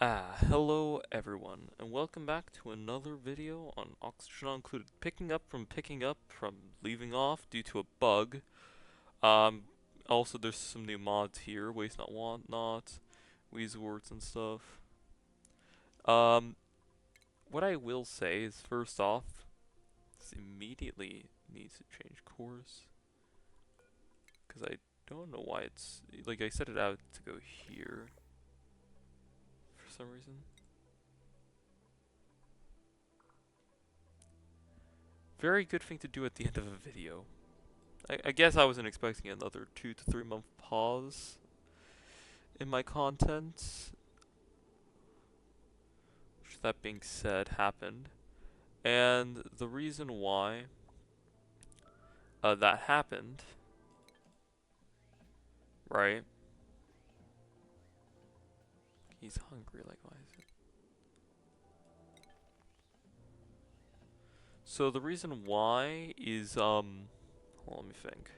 Hello everyone, and welcome back to another video on Oxygen Not Included. Picking up from leaving off due to a bug. Um, Also there's some new mods here, Waste Not Want Not, Weezeworts and stuff. Um, what I will say is first off, this immediately needs to change course, because I don't know why like I set it out to go here, for some reason. Very good thing to do at the end of a video. I guess I wasn't expecting another 2 to 3 month pause in my content. Which, that being said, happened. And the reason why that happened, right? He's hungry, like, why is it? So the reason why is, hold on, let me think.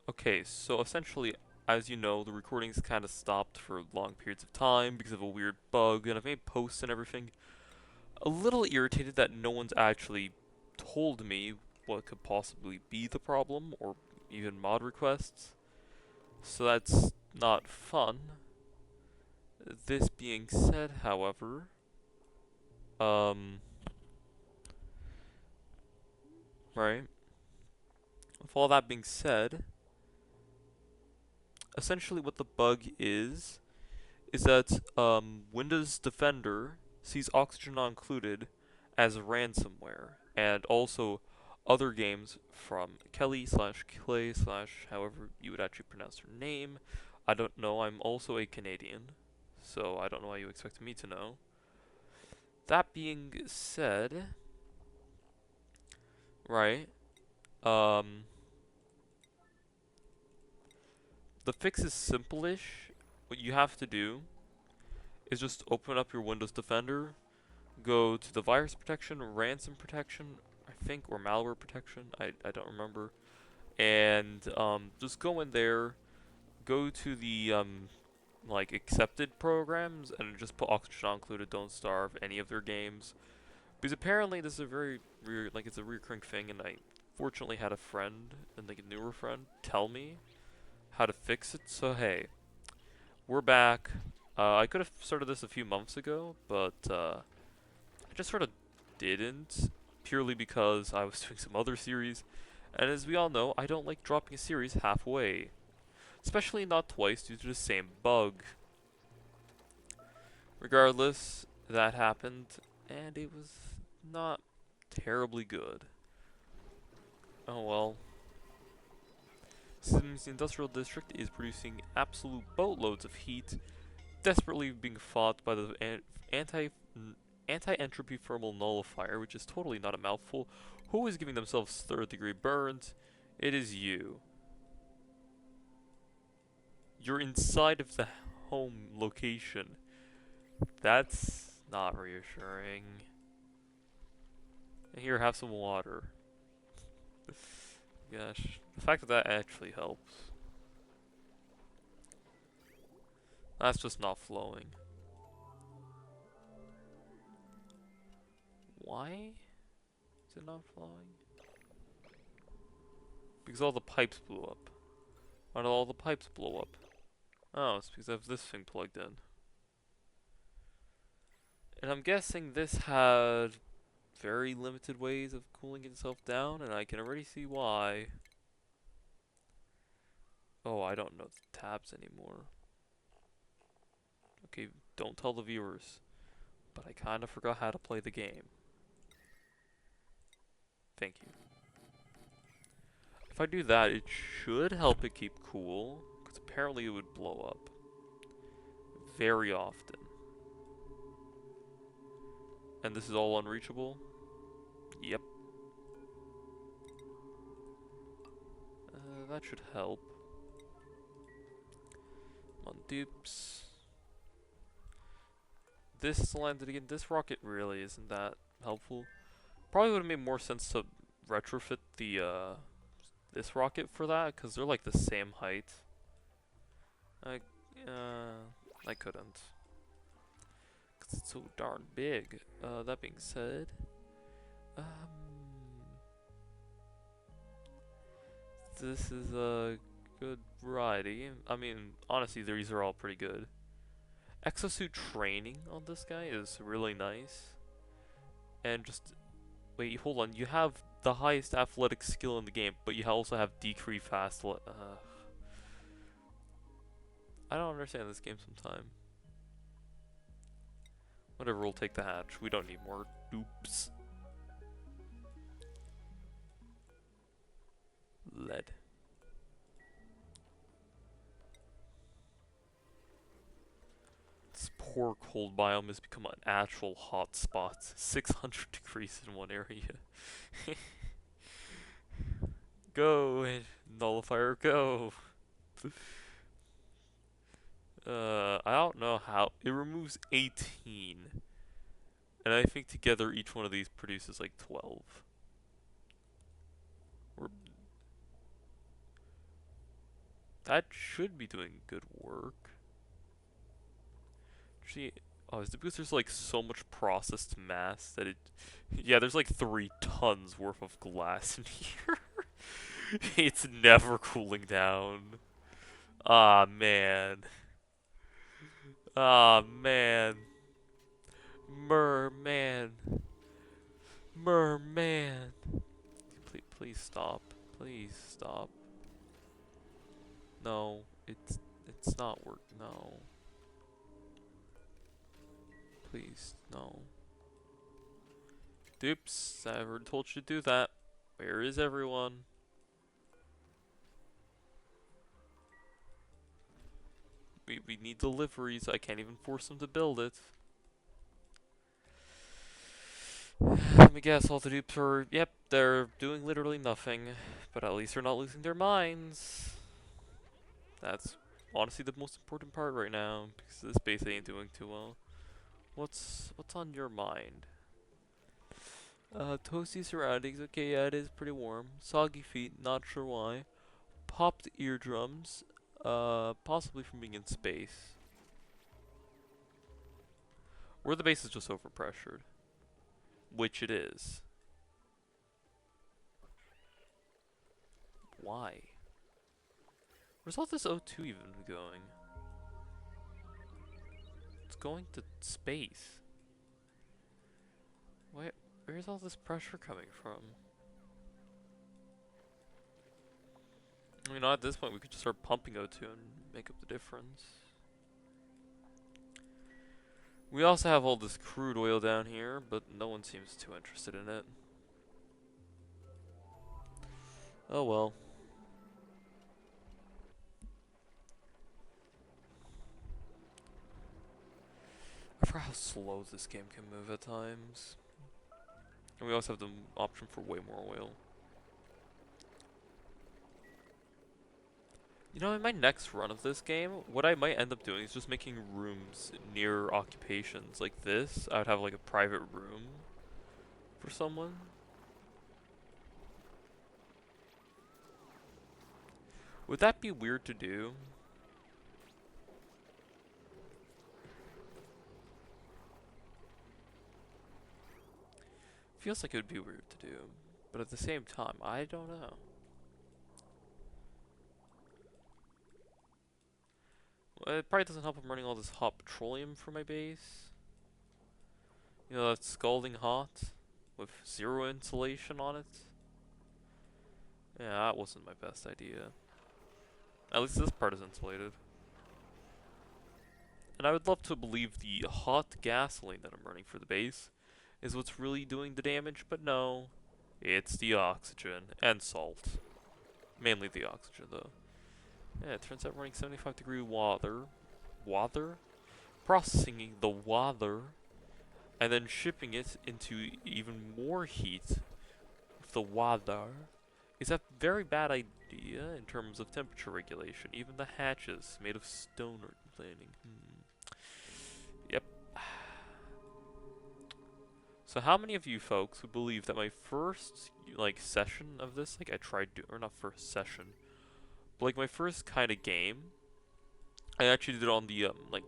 Okay, so essentially, as you know, the recordings kind of stopped for long periods of time because of a weird bug, and I've made posts and everything. A little irritated that no one's actually told me what could possibly be the problem, or even mod requests. So that's not fun. This being said, however, right, with all that being said, essentially what the bug is that Windows Defender sees Oxygen Not Included as ransomware, and also other games from Kelly slash Clay slash however you would actually pronounce her name. I don't know. I'm also a Canadian, so I don't know why you expected me to know. That being said, right, um, the fix is simple-ish. What you have to do is just open up your Windows Defender, go to the virus protection, ransom protection, I think, or malware protection, I don't remember, and just go in there, go to the like accepted programs, and just put Oxygen Not Included, Don't Starve, any of their games, because apparently this is a very like it's a recurring thing, and I fortunately had a friend, and like a newer friend, tell me how to fix it. So hey, we're back. I could have started this a few months ago, but I just sort of didn't, purely because I was doing some other series, and as we all know, I don't like dropping a series halfway, especially not twice due to the same bug. Regardless, that happened, and it was not terribly good. Oh well. Sims Industrial District is producing absolute boatloads of heat, desperately being fought by the anti anti-entropy thermal nullifier, which is totally not a mouthful. Who is giving themselves third-degree burns? It is you. You're inside of the home location. That's not reassuring. Here, have some water. Gosh, the fact that that actually helps. That's just not flowing. Why is it not flowing? Because all the pipes blew up. Why did all the pipes blow up? Oh, it's because I have this thing plugged in. And I'm guessing this had very limited ways of cooling itself down, and I can already see why. Oh, I don't know the tabs anymore. Okay, don't tell the viewers, but I kinda forgot how to play the game. Thank you. If I do that, it should help it keep cool, because apparently it would blow up. Very often. And this is all unreachable? Yep. That should help. Come on, dupes. This landed again. This rocket really isn't that helpful. Probably would have made more sense to retrofit the this rocket for that, because they're like the same height. I, I couldn't. Because it's so darn big. That being said, um, this is a good variety. I mean, honestly, these are all pretty good. Exosuit training on this guy is really nice. And just, wait, hold on, you have the highest athletic skill in the game, but you also have decreased fast. I don't understand this game sometime. Whatever, we'll take the hatch. We don't need more dupes. Lead. This poor cold biome has become an actual hot spot. 600 degrees in one area. Go, nullifier, go. I don't know how. It removes 18. And I think together each one of these produces like 12. That should be doing good work. Actually, oh, is it because there's like so much processed mass that it... Yeah, there's like 3 tons worth of glass in here. It's never cooling down. Ah, man. Ah, man. Merman. Merman. Please stop. Please stop. No, it's not work. No. Please, no. Oops, I already told you to do that. Where is everyone? We need deliveries. I can't even force them to build it. Let me guess, all the dupes are... Yep, they're doing literally nothing. But at least they're not losing their minds. That's honestly the most important part right now, because this base ain't doing too well. What's on your mind? Toasty surroundings. Okay, yeah, it is pretty warm. Soggy feet, not sure why. Popped eardrums. Possibly from being in space. Or the base is just overpressured. Which it is. Why? Where's all this O2 even going? It's going to space. Where's all this pressure coming from? I mean, at this point we could just start pumping O2 and make up the difference. We also have all this crude oil down here, but no one seems too interested in it. Oh well. I forgot how slow this game can move at times. And we also have the option for way more oil. You know, in my next run of this game, what I might end up doing is just making rooms near occupations. Like this, I would have like a private room for someone. Would that be weird to do? Feels like it would be weird to do, but at the same time, I don't know. Well, it probably doesn't help I'm running all this hot petroleum for my base. You know, that's scalding hot with 0 insulation on it. Yeah, that wasn't my best idea. At least this part is insulated. And I would love to believe the hot gasoline that I'm running for the base is what's really doing the damage, but no. It's the oxygen and salt. Mainly the oxygen, though. Yeah, it turns out running 75-degree water, processing the water, and then shipping it into even more heat with the water is a very bad idea in terms of temperature regulation. Even the hatches made of stone are complaining. Yep. So how many of you folks would believe that my first, like, session of this, like, I tried to, or not first session, but, like, my first kind of game, I actually did it on the, like,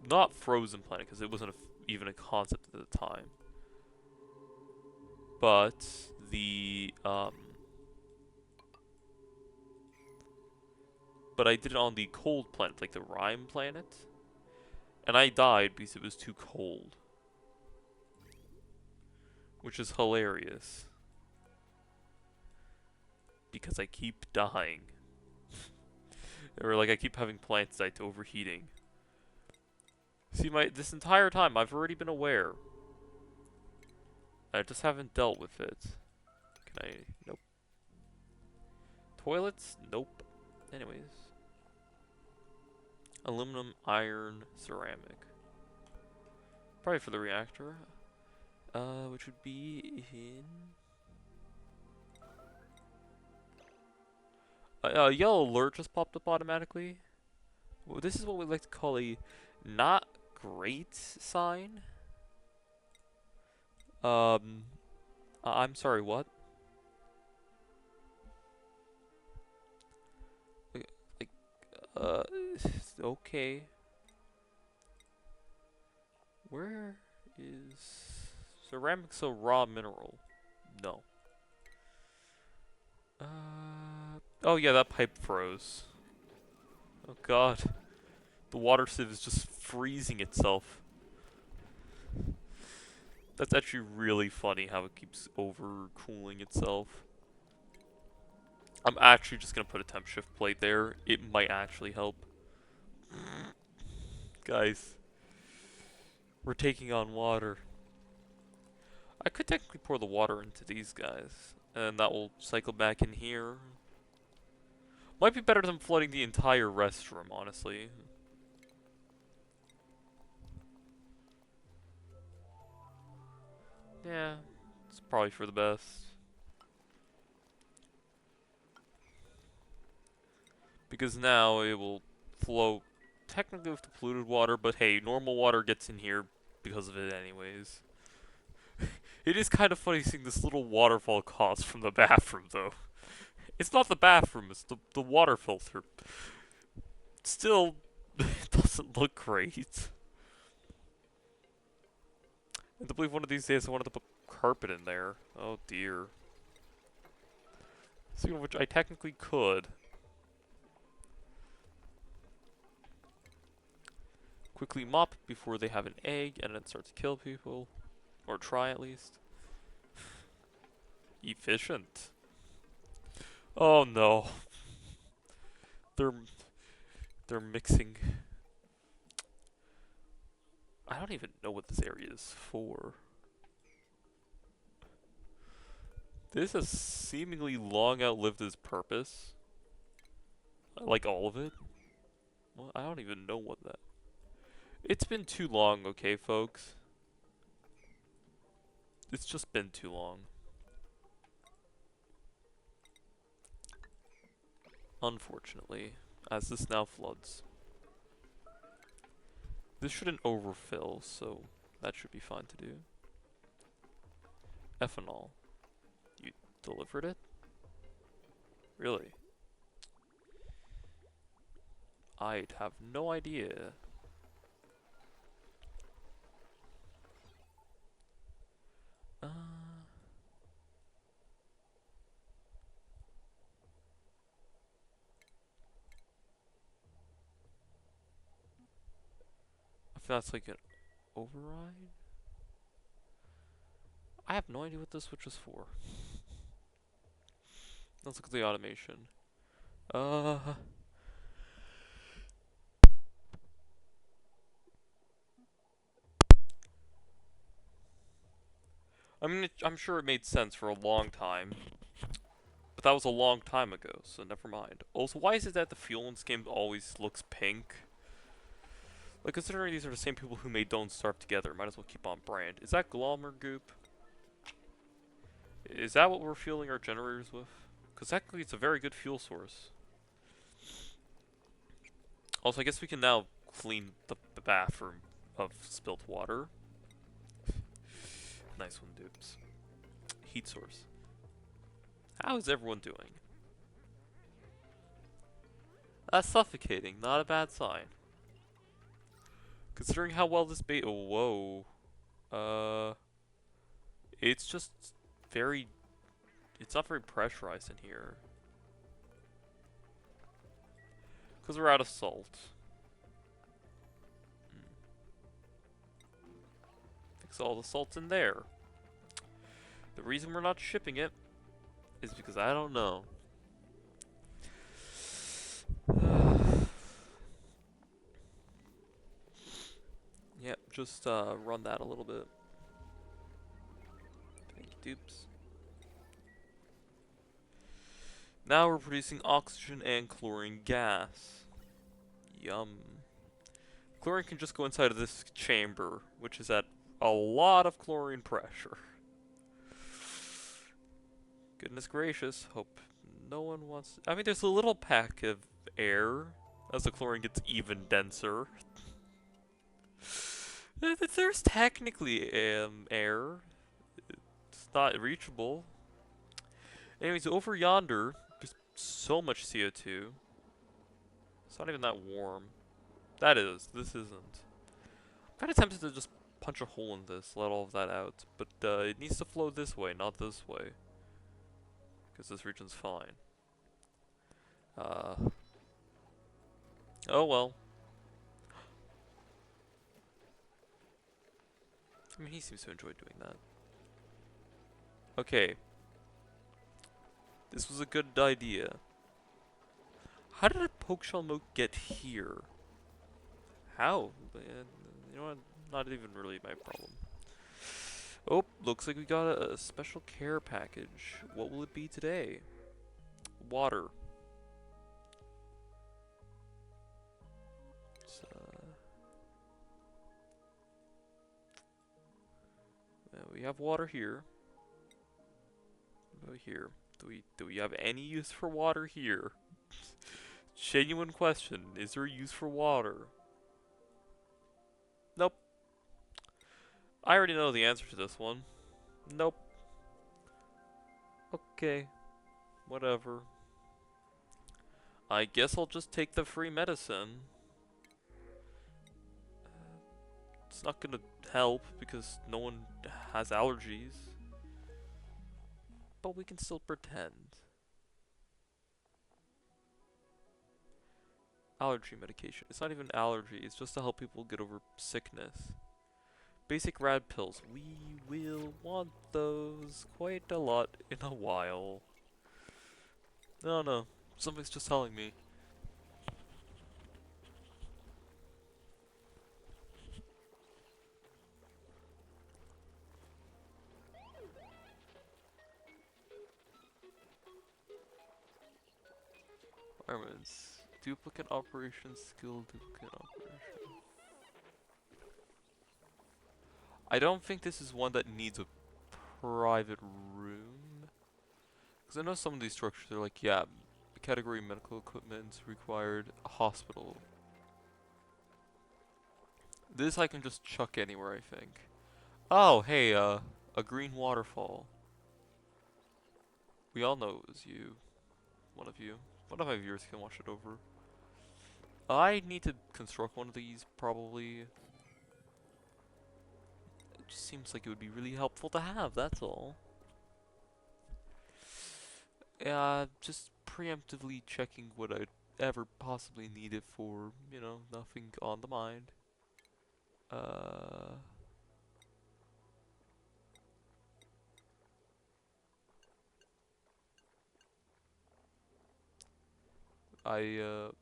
not Frozen Planet, because it wasn't even a concept at the time, but but I did it on the cold planet, like the Rime planet, and I died because it was too cold, which is hilarious, because I keep dying. Or, like, I keep having plants die to overheating. See, this entire time, I've already been aware. I just haven't dealt with it. Can I? Nope. Toilets? Nope. Anyways. Aluminum, iron, ceramic. Probably for the reactor. Which would be in... yellow alert just popped up automatically. Well, this is what we like to call a not great sign. I'm sorry, what? Like, okay. Where is ceramics a raw mineral? No. Oh yeah, that pipe froze. Oh god. The water sieve is just freezing itself. That's actually really funny how it keeps overcooling itself. I'm actually just gonna put a temp shift plate there. It might actually help. Guys, we're taking on water. I could technically pour the water into these guys, and that will cycle back in here. Might be better than flooding the entire restroom, honestly. Yeah, it's probably for the best. Because now it will flow technically with the polluted water, but hey, normal water gets in here because of it anyways. It is kind of funny seeing this little waterfall caused from the bathroom, though. It's not the bathroom, it's the water filter. Still, it doesn't look great. And to believe one of these days I wanted to put carpet in there. Oh dear. Speaking of which, I technically could. Quickly mop before they have an egg and it starts to kill people. Or try at least. Efficient. Oh no. They're mixing. I don't even know what this area is for. This has seemingly long outlived its purpose. Like all of it. Well, I don't even know what that... It's been too long, okay, folks? It's just been too long. Unfortunately, as this now floods. This shouldn't overfill, so that should be fine to do. Ethanol. You delivered it? Really? I'd have no idea. If that's like an override? I have no idea what this switch is for. Let's look at the automation. I mean, I'm sure it made sense for a long time. But that was a long time ago, so never mind. Also, why is it that the fuel in this game always looks pink? Like, considering these are the same people who made Don't Starve Together, might as well keep on brand. Is that Glommer goop? Is that what we're fueling our generators with? Because technically it's a very good fuel source. Also, I guess we can now clean the bathroom of spilt water. Nice one, dupes. Heat source. How is everyone doing? That's suffocating, not a bad sign. Considering how well this bait. Oh, whoa. It's just very. It's not very pressurized in here. Because we're out of salt. Fix all the salt in there. The reason we're not shipping it is because I don't know. Yep, just run that a little bit. Thank you, dupes. Now we're producing oxygen and chlorine gas. Yum. Chlorine can just go inside of this chamber, which is at a lot of chlorine pressure. Goodness gracious, hope no one wants... I mean, there's a little pack of air as the chlorine gets even denser. There's technically air. It's not reachable. Anyways, over yonder, there's so much CO2. It's not even that warm. That is. This isn't. I'm kind of tempted to just punch a hole in this, let all of that out. But it needs to flow this way, not this way. Because this region's fine. Oh well. I mean, he seems to enjoy doing that. Okay. This was a good idea. How did a poke shell moat get here? How? You know what? Not even really my problem. Oh, looks like we got a special care package. What will it be today? Water. We have water here. What about here? Do we have any use for water here? Genuine question. Is there a use for water? Nope. I already know the answer to this one. Nope. Okay. Whatever. I guess I'll just take the free medicine. It's not gonna help because no one has allergies. But we can still pretend. Allergy medication. It's not even allergy, it's just to help people get over sickness. Basic rad pills. We will want those quite a lot in a while. No. Something's just telling me. Requirements. Duplicate operation skill, duplicate operation. I don't think this is one that needs a private room. Because I know some of these structures are like, yeah, category medical equipment required, a hospital. This I can just chuck anywhere, I think. Oh, hey, a green waterfall. We all know it was you. One of you. One of my viewers can watch it over. I need to construct one of these, probably. It just seems like it would be really helpful to have, that's all. Just preemptively checking what I'd ever possibly need it for, you know, nothing on the mind. I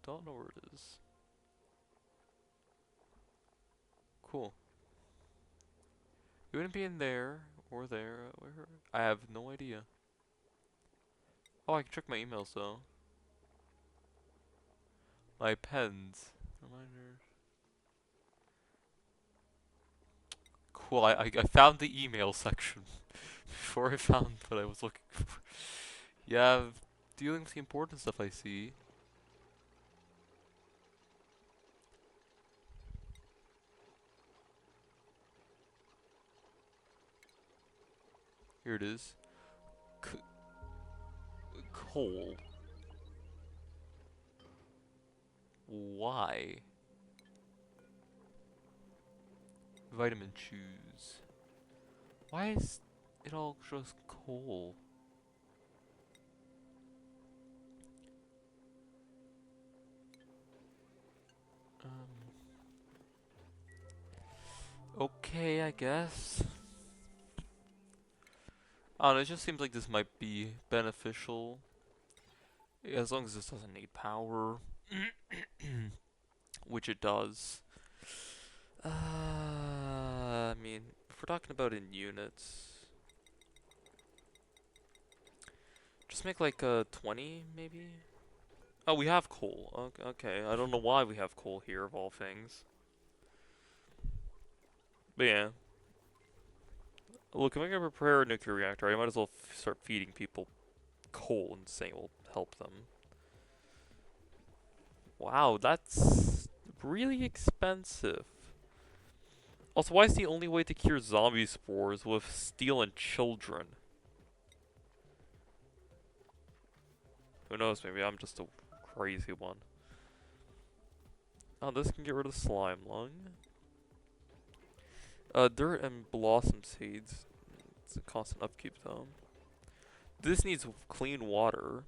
don't know where it is. Cool. It wouldn't be in there or there. Where? I have no idea. Oh, I can check my emails though. My pens. Reminders. Cool, I found the email section before I found what I was looking for. Yeah, dealing with the important stuff I see. Here it is. C coal. Why? Vitamin choose. Why is it all just coal? Okay, I guess. I don't know, it just seems like this might be beneficial. As long as this doesn't need power. Which it does. I mean, if we're talking about in units, just make like 20 maybe? Oh, we have coal. Okay, I don't know why we have coal here of all things. But yeah. Look, if I'm gonna prepare a nuclear reactor, I might as well start feeding people coal and saying it will help them. Wow, that's really expensive. Also, why is the only way to cure zombie spores with steel and children? Who knows, maybe I'm just a crazy one. Oh, this can get rid of slime lung. Dirt and blossom seeds. It's a constant upkeep though. This needs clean water.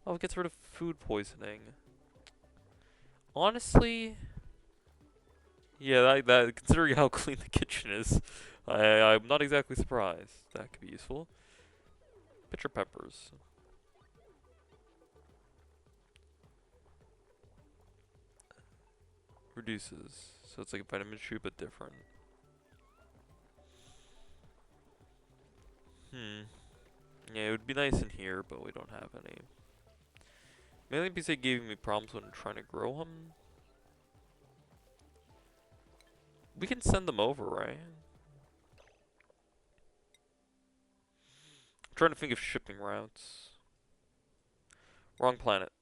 Oh, it gets rid of food poisoning. Honestly, yeah, that considering how clean the kitchen is, I'm not exactly surprised. That could be useful. Pitcher peppers. Reduces. So it's like a vitamin tree, but different. Yeah, it would be nice in here, but we don't have any. Mainly because they gave me problems when trying to grow them. We can send them over, right? I'm trying to think of shipping routes. Wrong planet.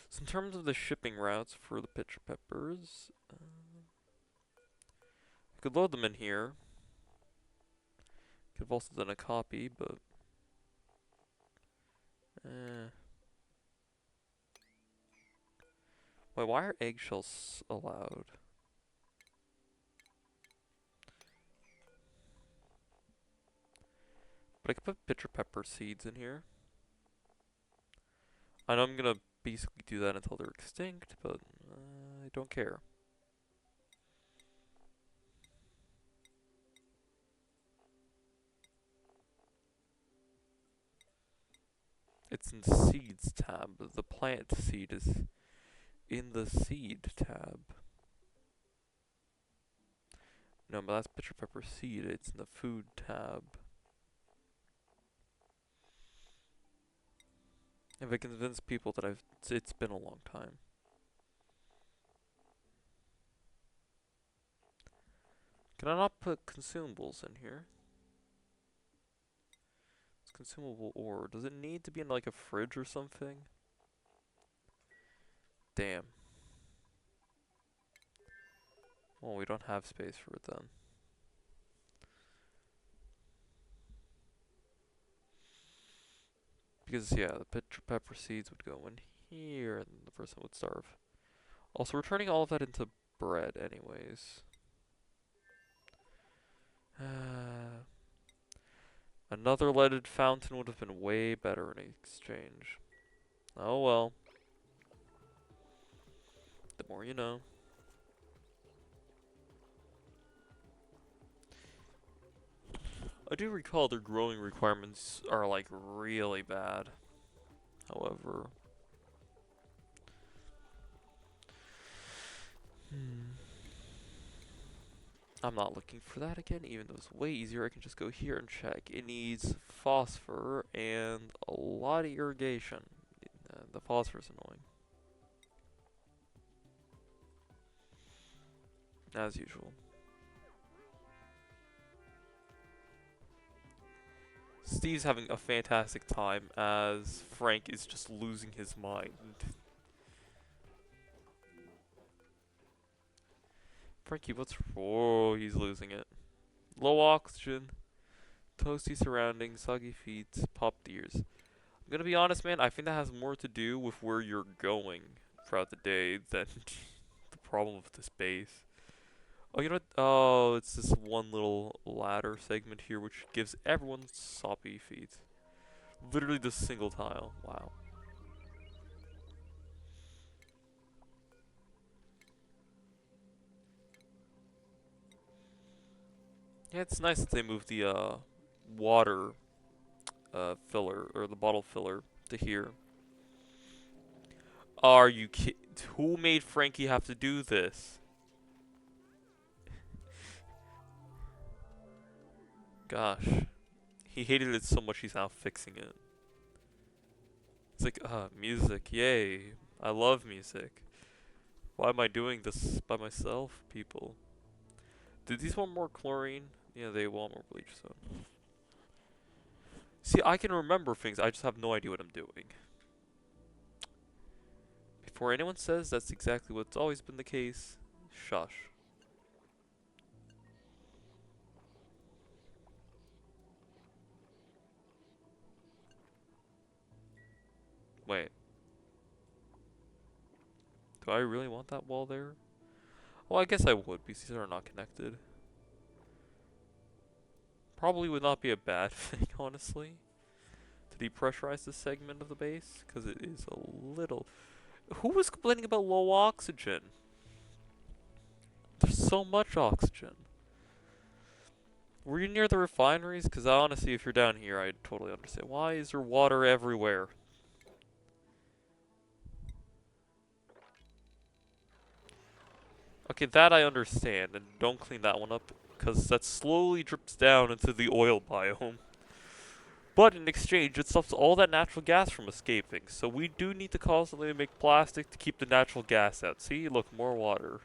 So in terms of the shipping routes for the pitcher peppers, I could load them in here. Could have also done a copy, but wait, why are eggshells allowed? But I could put pitcher pepper seeds in here. I know I'm gonna basically do that until they're extinct, but I don't care. It's in seeds tab. The plant seed is in the seed tab. No, but that's pitcher pepper seed. It's in the food tab. If I convince people that it's been a long time. Can I not put consumables in here? It's consumable ore. Does it need to be in like a fridge or something? Damn. Well, we don't have space for it then. Because, yeah, the pitcher pepper seeds would go in here, and the person would starve. Also, we're turning all of that into bread anyways. Another leaded fountain would have been way better in exchange. Oh well. The more you know. I do recall their growing requirements are like really bad. However. I'm not looking for that again, even though it's way easier. I can just go here and check. It needs phosphor and a lot of irrigation. The phosphor's annoying. As usual. Steve's having a fantastic time as Frank is just losing his mind. Frankie, what's... Oh, he's losing it. Low oxygen, toasty surroundings, soggy feet, popped ears. I'm gonna be honest, man. I think that has more to do with where you're going throughout the day than the problem with this base. Oh, you know what? Oh, it's this one little ladder segment here which gives everyone soppy feet. Literally this single tile. Wow. Yeah, it's nice that they moved the water filler or the bottle filler to here. Are you ki- Who made Frankie have to do this? Gosh. He hated it so much he's now fixing it. It's like, music, yay. I love music. Why am I doing this by myself, people? Did these want more chlorine? Yeah, they want more bleach, so. See, I can remember things, I just have no idea what I'm doing. Before anyone says that's exactly what's always been the case, shush. Wait. Do I really want that wall there? Well, I guess I would, because these are not connected. Probably would not be a bad thing, honestly, to depressurize this segment of the base, because it is a little... Who was complaining about low oxygen? There's so much oxygen. Were you near the refineries? Because honestly, if you're down here, I totally understand. Why is there water everywhere? Okay, that I understand, and don't clean that one up, because that slowly drips down into the oil biome. But in exchange, it stops all that natural gas from escaping, so we do need to constantly make plastic to keep the natural gas out. See, look, more water.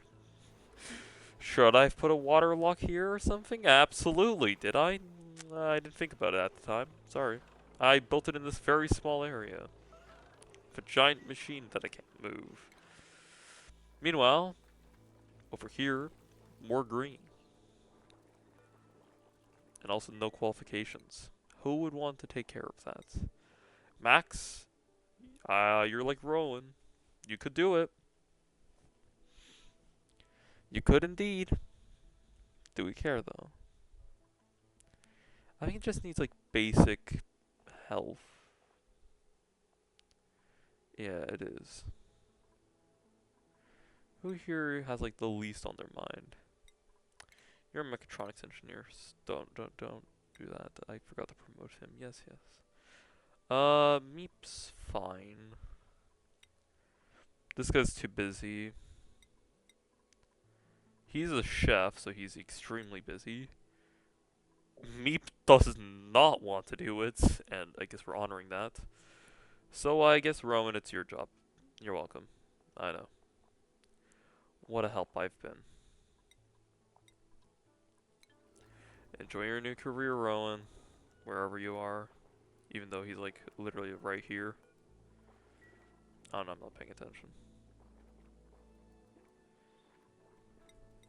Should I have put a water lock here or something? Absolutely. Did I? I didn't think about it at the time. Sorry. I built it in this very small area. With a giant machine that I can't move. Meanwhile, over here, more green. And also no qualifications. Who would want to take care of that? Max, you're like Rowan. You could do it. You could indeed. Do we care though? I think it just needs like basic health. Yeah, it is. Who here has like the least on their mind? You're a mechatronics engineer. Don't do that. I forgot to promote him. Yes, yes. Meep's fine. This guy's too busy. He's a chef, so he's extremely busy. Meep does not want to do it, and I guess we're honoring that. So I guess Rowan, it's your job. You're welcome. I know. What a help I've been. Enjoy your new career, Rowan. Wherever you are. Even though he's like literally right here. Oh no, I'm not paying attention.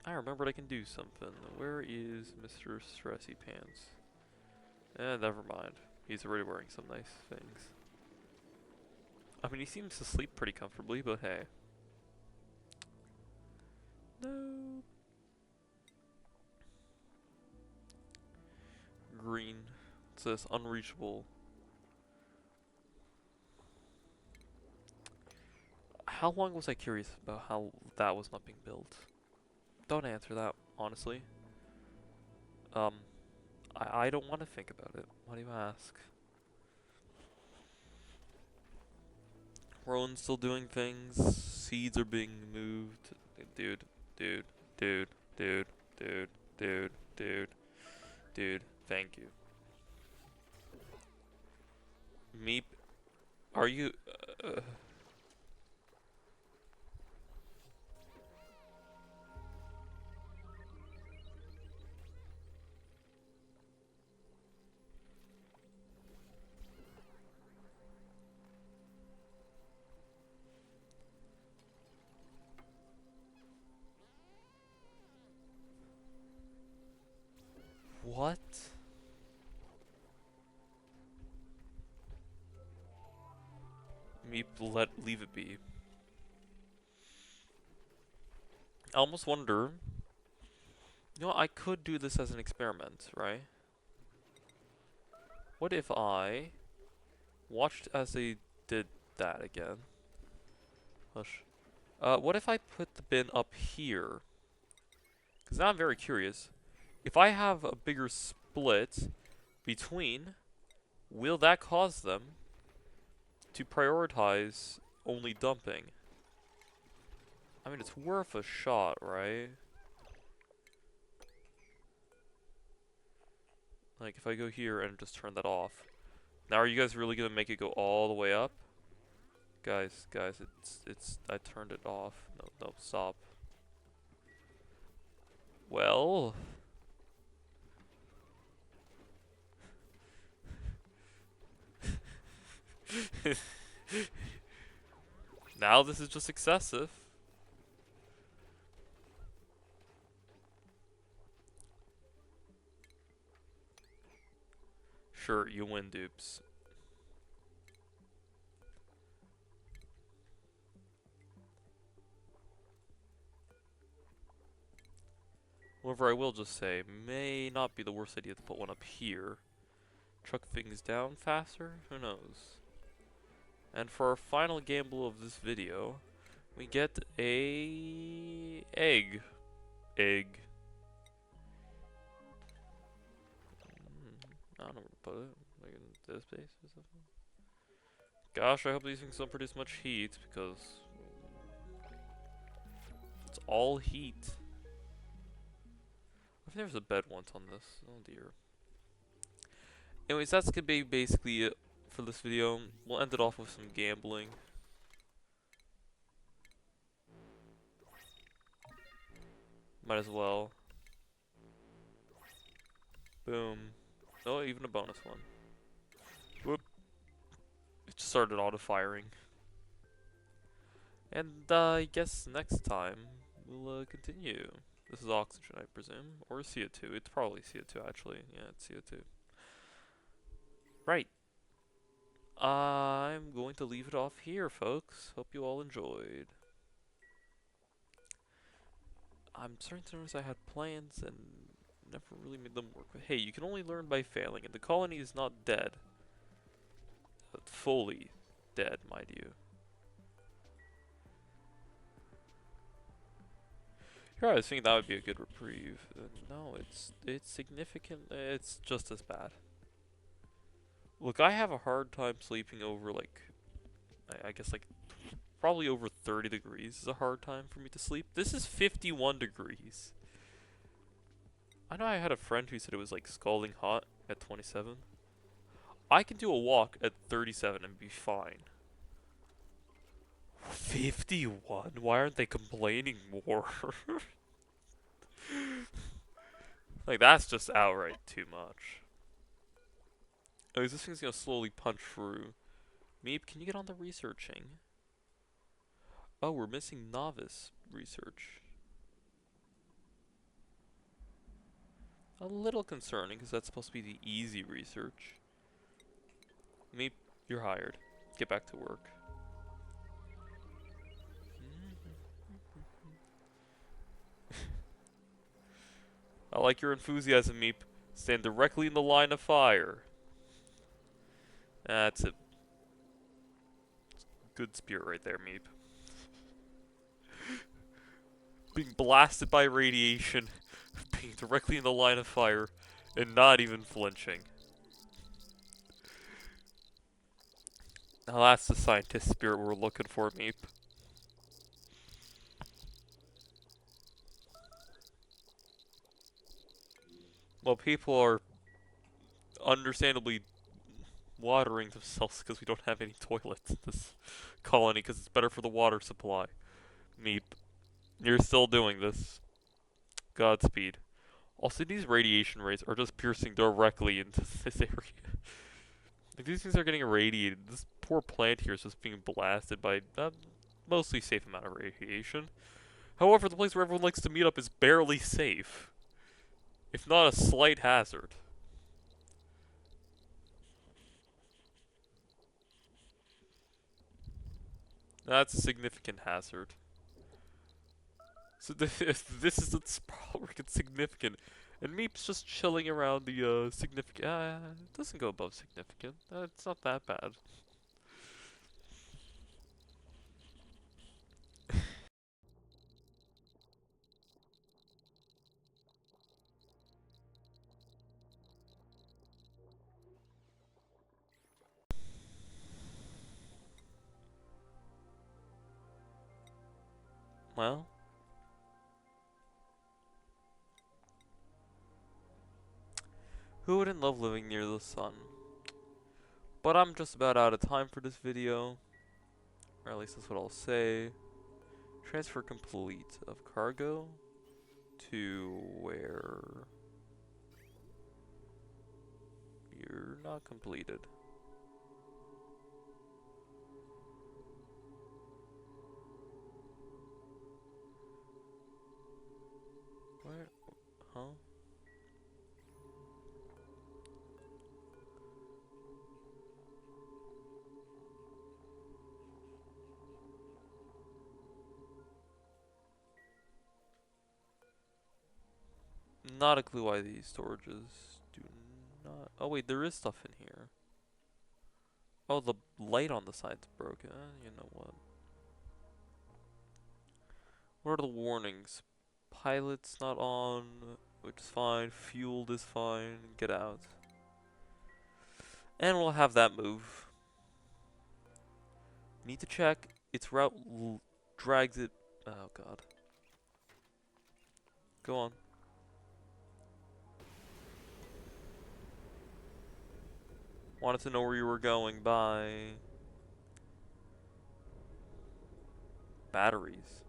I remembered I can do something. Where is Mr. Stressy Pants? Never mind. He's already wearing some nice things. I mean, he seems to sleep pretty comfortably, but hey. No. Green. It says unreachable. How long was I curious about how that was not being built? Don't answer that, honestly. Um, I don't want to think about it. Why do you ask? Rowan's still doing things. Seeds are being moved. Dude, dude, dude, dude, dude, dude, dude, dude. Thank you. Meep, are you? Leave it be. I almost wonder, I could do this as an experiment, right? What if I watched as they did that again? Hush. What if I put the bin up here? Because now I'm very curious. If I have a bigger split between, will that cause them to prioritize only dumping? I mean, it's worth a shot, right? Like, if I go here and just turn that off. Now, are you guys really gonna make it go all the way up? Guys, I turned it off. No, stop. Well... now this is just excessive. Sure, you win, dupes. However, I will just say, may not be the worst idea to put one up here. Truck things down faster? Who knows? And for our final gamble of this video, we get a egg. Egg. I don't know where to put it. Like in this space or something. Gosh, I hope these things don't produce much heat because it's all heat. I think there's a bed once on this. Oh dear. Anyways, that's gonna be basically it for this video. We'll end it off with some gambling. Might as well. Boom. No, even a bonus one. Whoop. It just started auto-firing. And I guess next time we'll continue. This is oxygen, I presume. Or CO2. It's probably CO2, actually. Yeah, it's CO2. Right. I'm going to leave it off here, folks. Hope you all enjoyed. I'm starting to notice I had plans and never really made them work. But hey, you can only learn by failing, and the colony is not dead. But fully dead, mind you. Here, I was thinking that would be a good reprieve. No, it's significant. It's just as bad. Look, I have a hard time sleeping over, like, I guess, like, probably over 30 degrees is a hard time for me to sleep. This is 51 degrees. I know I had a friend who said it was, like, scalding hot at 27. I can do a walk at 37 and be fine. 51? Why aren't they complaining more? Like, that's just outright too much. Oh, this thing's gonna slowly punch through. Meep, can you get on the researching? Oh, we're missing novice research. A little concerning, because that's supposed to be the easy research. Meep, you're hired. Get back to work. I like your enthusiasm, Meep. Stand directly in the line of fire. That's a good spirit right there, Meep. Being blasted by radiation, being directly in the line of fire, and not even flinching. Now that's the scientist spirit we're looking for, Meep. Well, people are understandably watering themselves because we don't have any toilets in this colony because it's better for the water supply. Meep. You're still doing this. Godspeed. Also, these radiation rays are just piercing directly into this area. Like, these things are getting irradiated. This poor plant here is just being blasted by a mostly safe amount of radiation. However, the place where everyone likes to meet up is barely safe. If not a slight hazard. That's a significant hazard. So if this is its probably significant, and Meep's just chilling around the significant. It doesn't go above significant. It's not that bad. Well, who wouldn't love living near the sun? But I'm just about out of time for this video, or at least that's what I'll say. Transfer complete of cargo to where you're not completed. Where? Huh? Not a clue why these storages do not. Oh wait, there is stuff in here. Oh, the light on the side's broken. You know what? What are the warnings? Pilot's not on, which is fine. Fueled is fine. Get out. And we'll have that move. Need to check. Its route drags it. Oh god. Go on. Wanted to know where you were going. Bye. Batteries.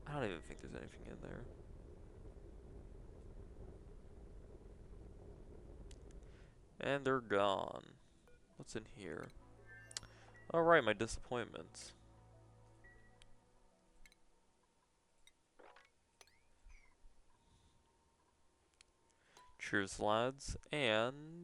I don't even think there's anything in there. And they're gone. What's in here? Alright, my disappointments. Cheers, lads, and